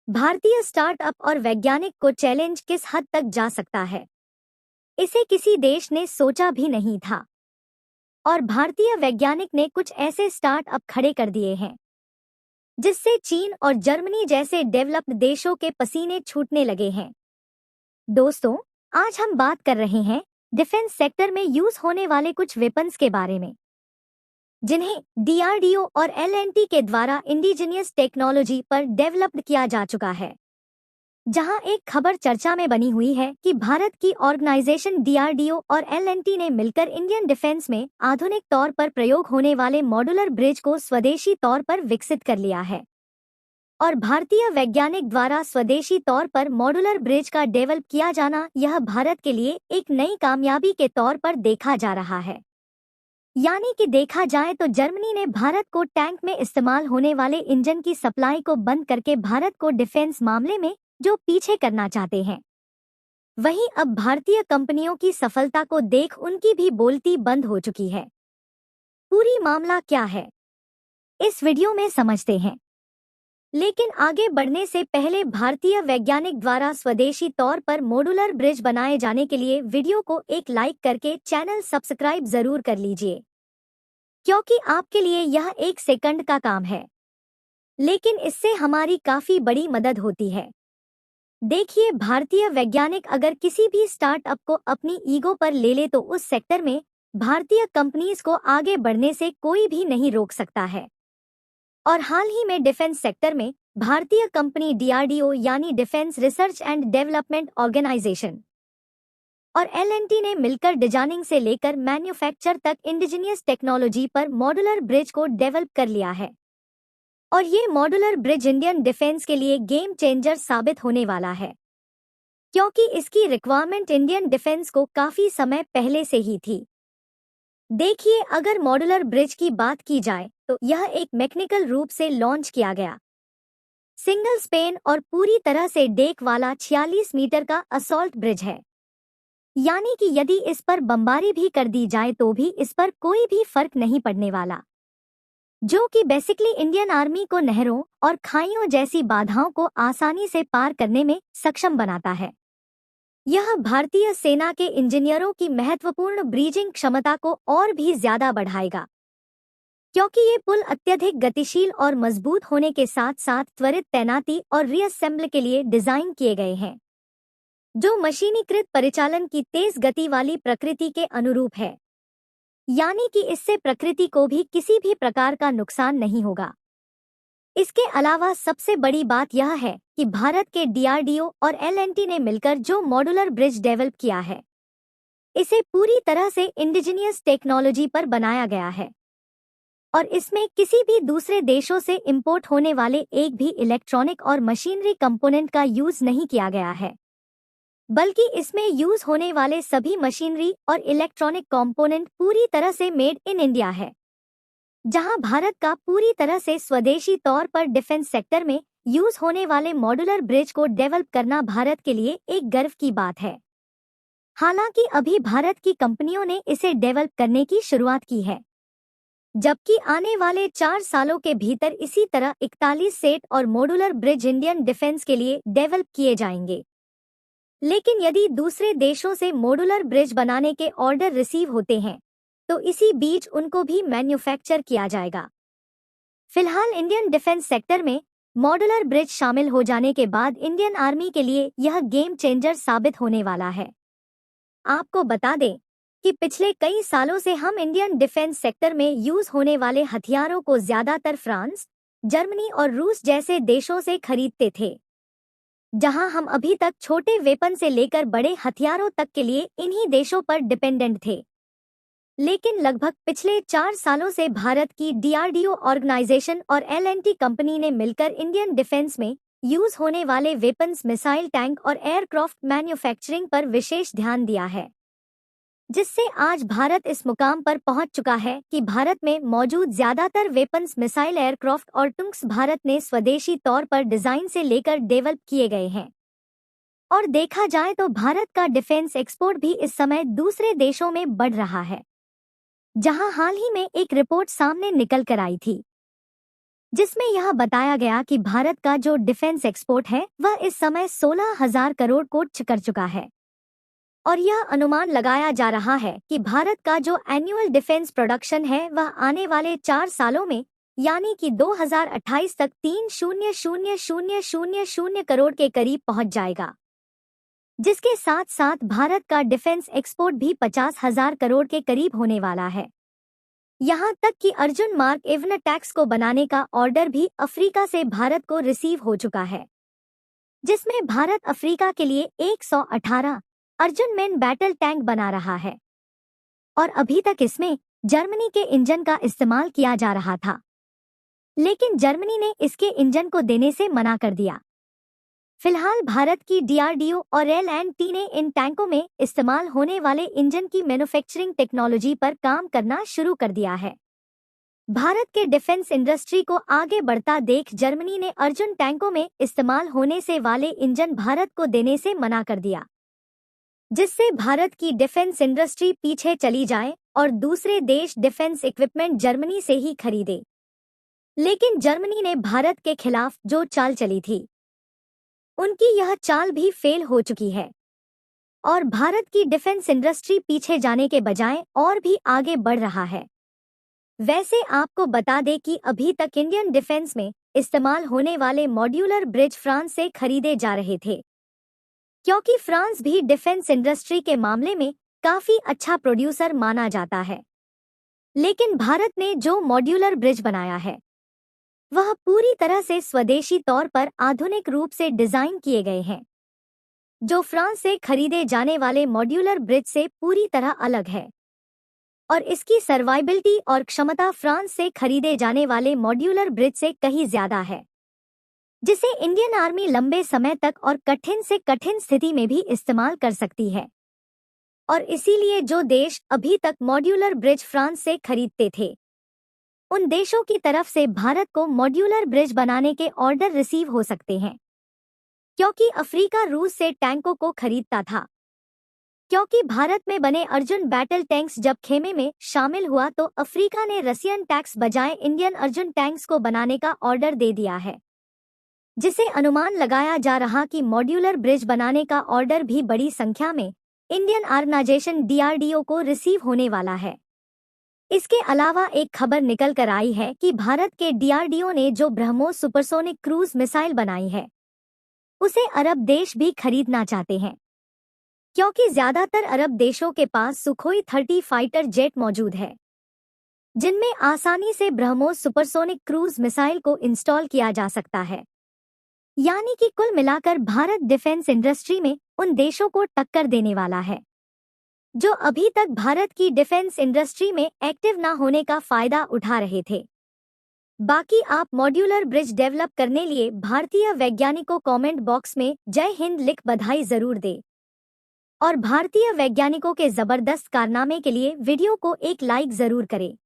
भारतीय स्टार्टअप और वैज्ञानिक को चैलेंज किस हद तक जा सकता है, इसे किसी देश ने सोचा भी नहीं था। और भारतीय वैज्ञानिक ने कुछ ऐसे स्टार्टअप खड़े कर दिए हैं जिससे चीन और जर्मनी जैसे डेवलप्ड देशों के पसीने छूटने लगे हैं। दोस्तों, आज हम बात कर रहे हैं डिफेंस सेक्टर में यूज होने वाले कुछ वेपन्स के बारे में, जिन्हें डीआरडीओ और एलएनटी के द्वारा इंडिजिनियस टेक्नोलॉजी पर डेवलप्ड किया जा चुका है। जहां एक खबर चर्चा में बनी हुई है कि भारत की ऑर्गेनाइजेशन डीआरडीओ और एलएनटी ने मिलकर इंडियन डिफेंस में आधुनिक तौर पर प्रयोग होने वाले मॉड्यूलर ब्रिज को स्वदेशी तौर पर विकसित कर लिया है। और भारतीय वैज्ञानिक द्वारा स्वदेशी तौर पर मॉड्यूलर ब्रिज का डेवलप किया जाना, यह भारत के लिए एक नई कामयाबी के तौर पर देखा जा रहा है। यानी कि देखा जाए तो जर्मनी ने भारत को टैंक में इस्तेमाल होने वाले इंजन की सप्लाई को बंद करके भारत को डिफेंस मामले में जो पीछे करना चाहते हैं, वहीं अब भारतीय कंपनियों की सफलता को देख उनकी भी बोलती बंद हो चुकी है। पूरी मामला क्या है, इस वीडियो में समझते हैं। लेकिन आगे बढ़ने से पहले भारतीय वैज्ञानिक द्वारा स्वदेशी तौर पर मॉड्यूलर ब्रिज बनाए जाने के लिए वीडियो को एक लाइक करके चैनल सब्सक्राइब जरूर कर लीजिए, क्योंकि आपके लिए यह 1 सेकंड का काम है, लेकिन इससे हमारी काफी बड़ी मदद होती है। देखिए, भारतीय वैज्ञानिक अगर किसी भी स्टार्टअप को अपनी ईगो पर ले ले तो उस सेक्टर में भारतीय कंपनीज को आगे बढ़ने से कोई भी नहीं रोक सकता है। और हाल ही में डिफेंस सेक्टर में भारतीय कंपनी डीआरडीओ यानी defence research and development organisation और एलएनटी ने मिलकर डिजाइनिंग से लेकर मैन्युफैक्चर तक इंडिजिनियस टेक्नोलॉजी पर मॉड्यूलर ब्रिज को डेवलप कर लिया है। और ये मॉड्यूलर ब्रिज इंडियन डिफेंस के लिए गेम चेंजर साबित होने वाला है, क्योंकि इसकी रिक्वायरमेंट इंडियन डिफेंस को काफी समय पहले से ही थी। देखिए, अगर मॉड्यूलर ब्रिज की बात की जाए तो यह एक मैकेनिकल रूप से लॉन्च किया गया सिंगल स्पेन और पूरी तरह से डेक वाला 46 मीटर का असॉल्ट ब्रिज है। यानी कि यदि इस पर बमबारी भी कर दी जाए तो भी इस पर कोई भी फर्क नहीं पड़ने वाला, जो कि बेसिकली इंडियन आर्मी को नहरों और खाइयों जैसी बाधाओं को आसानी से पार करने में सक्षम बनाता है। यह भारतीय सेना के इंजीनियरों की महत्वपूर्ण ब्रीजिंग क्षमता को और भी ज्यादा बढ़ाएगा, क्योंकि ये पुल अत्यधिक गतिशील और मजबूत होने के साथ साथ त्वरित तैनाती और रीअसेंबल के लिए डिजाइन किए गए हैं, जो मशीनीकृत परिचालन की तेज गति वाली प्रकृति के अनुरूप है। यानी कि इससे प्रकृति को भी किसी भी प्रकार का नुकसान नहीं होगा। इसके अलावा सबसे बड़ी बात यह है कि भारत के डीआरडीओ और एलएनटी ने मिलकर जो मॉड्यूलर ब्रिज डेवलप किया है, इसे पूरी तरह से इंडिजिनियस टेक्नोलॉजी पर बनाया गया है। और इसमें किसी भी दूसरे देशों से इंपोर्ट होने वाले एक भी इलेक्ट्रॉनिक और मशीनरी कंपोनेंट का यूज नहीं किया गया है, बल्कि इसमें यूज होने वाले सभी मशीनरी और इलेक्ट्रॉनिक कंपोनेंट पूरी तरह से मेड इन इंडिया है। जहां भारत का पूरी तरह से स्वदेशी तौर पर डिफेंस सेक्टर में यूज होने वाले मॉड्यूलर ब्रिज को डेवलप करना भारत के लिए एक गर्व की बात है। हालांकि अभी भारत की कंपनियों ने इसे डेवलप करने की शुरुआत की है, जबकि आने वाले 4 सालों के भीतर इसी तरह 41 सेट और मॉड्यूलर ब्रिज इंडियन डिफेंस के लिए डेवलप किए जाएंगे। लेकिन यदि दूसरे देशों से मॉड्यूलर ब्रिज बनाने के ऑर्डर रिसीव होते हैं तो इसी बीच उनको भी मैन्युफैक्चर किया जाएगा। फिलहाल इंडियन डिफेंस सेक्टर में मॉड्यूलर ब्रिज शामिल हो जाने के बाद इंडियन आर्मी के लिए यह गेम चेंजर साबित होने वाला है। आपको बता दें कि पिछले कई सालों से हम इंडियन डिफेंस सेक्टर में यूज होने वाले हथियारों को ज्यादातर फ्रांस, जर्मनी और रूस जैसे देशों से खरीदते थे, जहां हम अभी तक छोटे वेपन से लेकर बड़े हथियारों तक के लिए इन्हीं देशों पर डिपेंडेंट थे। लेकिन लगभग पिछले 4 सालों से भारत की डीआरडीओ ऑर्गेनाइजेशन और एलएनटी कंपनी ने मिलकर इंडियन डिफेंस में यूज होने वाले वेपन्स, मिसाइल, टैंक और एयरक्राफ्ट मैन्युफैक्चरिंग पर विशेष ध्यान दिया है, जिससे आज भारत इस मुकाम पर पहुंच चुका है कि भारत में मौजूद ज्यादातर वेपन्स, मिसाइल, एयरक्राफ्ट और टैंक्स भारत ने स्वदेशी तौर पर डिजाइन से लेकर डेवलप किए गए हैं। और देखा जाए तो भारत का डिफेंस एक्सपोर्ट भी इस समय दूसरे देशों में बढ़ रहा है, जहां हाल ही में एक रिपोर्ट सामने निकल कर आई थी जिसमें यह बताया गया कि भारत का जो डिफेंस एक्सपोर्ट है वह इस समय 16,000 करोड़ को कर चुका है। और यह अनुमान लगाया जा रहा है कि भारत का जो एनुअल डिफेंस प्रोडक्शन है वह आने वाले 4 सालों में यानी कि 2028 तक 3,00,00,00 करोड़ के करीब पहुंच जाएगा। जिसके साथ साथ भारत का डिफेंस एक्सपोर्ट भी 50,000 करोड़ के करीब होने वाला है। यहाँ तक कि अर्जुन मार्क इवन टैक्स को बनाने का ऑर्डर भी अफ्रीका से भारत को रिसीव हो चुका है, जिसमें भारत अफ्रीका के लिए 118 अर्जुन मेन बैटल टैंक बना रहा है। और अभी तक इसमें जर्मनी के इंजन का इस्तेमाल किया जा रहा था, लेकिन जर्मनी ने इसके इंजन को देने से मना कर दिया। फिलहाल भारत की DRDO और L&T ने इन टैंकों में इस्तेमाल होने वाले इंजन की मैन्युफैक्चरिंग टेक्नोलॉजी पर काम करना शुरू कर दिया है। भारत के डिफेंस इंडस्ट्री को आगे बढ़ता देख जर्मनी ने अर्जुन टैंकों में इस्तेमाल होने से वाले इंजन भारत को देने से मना कर दिया, जिससे भारत की डिफेंस इंडस्ट्री पीछे चली जाए और दूसरे देश डिफेंस इक्विपमेंट जर्मनी से ही खरीदे। लेकिन जर्मनी ने भारत के खिलाफ जो चाल चली थी उनकी यह चाल भी फेल हो चुकी है और भारत की डिफेंस इंडस्ट्री पीछे जाने के बजाय और भी आगे बढ़ रहा है। वैसे आपको बता दें कि अभी तक इंडियन डिफेंस में इस्तेमाल होने वाले मॉड्यूलर ब्रिज फ्रांस से खरीदे जा रहे थे, क्योंकि फ्रांस भी डिफेंस इंडस्ट्री के मामले में काफी अच्छा प्रोड्यूसर माना जाता है। लेकिन भारत ने जो मॉड्यूलर ब्रिज बनाया है वह पूरी तरह से स्वदेशी तौर पर आधुनिक रूप से डिजाइन किए गए हैं, जो फ्रांस से खरीदे जाने वाले मॉड्यूलर ब्रिज से पूरी तरह अलग है। और इसकी सर्वाइबिलिटी और क्षमता फ्रांस से खरीदे जाने वाले मॉड्यूलर ब्रिज से कहीं ज्यादा है, जिसे इंडियन आर्मी लंबे समय तक और कठिन से कठिन स्थिति में भी इस्तेमाल कर सकती है। और इसीलिए जो देश अभी तक मॉड्यूलर ब्रिज फ्रांस से खरीदते थे उन देशों की तरफ से भारत को मॉड्यूलर ब्रिज बनाने के ऑर्डर रिसीव हो सकते हैं, क्योंकि अफ्रीका रूस से टैंकों को खरीदता था। क्योंकि भारत में बने अर्जुन बैटल टैंक्स जब खेमे में शामिल हुआ तो अफ्रीका ने रसियन टैंक्स बजाय इंडियन अर्जुन टैंक्स को बनाने का ऑर्डर दे दिया है, जिसे अनुमान लगाया जा रहा कि मॉड्यूलर ब्रिज बनाने का ऑर्डर भी बड़ी संख्या में इंडियन ऑर्गेनाइजेशन DRDO को रिसीव होने वाला है। इसके अलावा एक खबर निकल कर आई है कि भारत के DRDO ने जो ब्रह्मोस सुपरसोनिक क्रूज मिसाइल बनाई है उसे अरब देश भी खरीदना चाहते हैं, क्योंकि ज्यादातर अरब देशों के पास सुखोई 30 फाइटर जेट मौजूद है, जिनमें आसानी से ब्रह्मोस सुपरसोनिक क्रूज मिसाइल को इंस्टॉल किया जा सकता है। यानी कि कुल मिलाकर भारत डिफेंस इंडस्ट्री में उन देशों को टक्कर देने वाला है जो अभी तक भारत की डिफेंस इंडस्ट्री में एक्टिव ना होने का फायदा उठा रहे थे। बाकी आप मॉड्यूलर ब्रिज डेवलप करने लिए भारतीय वैज्ञानिकों कमेंट बॉक्स में जय हिंद लिख बधाई जरूर दे और भारतीय वैज्ञानिकों के जबरदस्त कारनामे के लिए वीडियो को एक लाइक जरूर करें।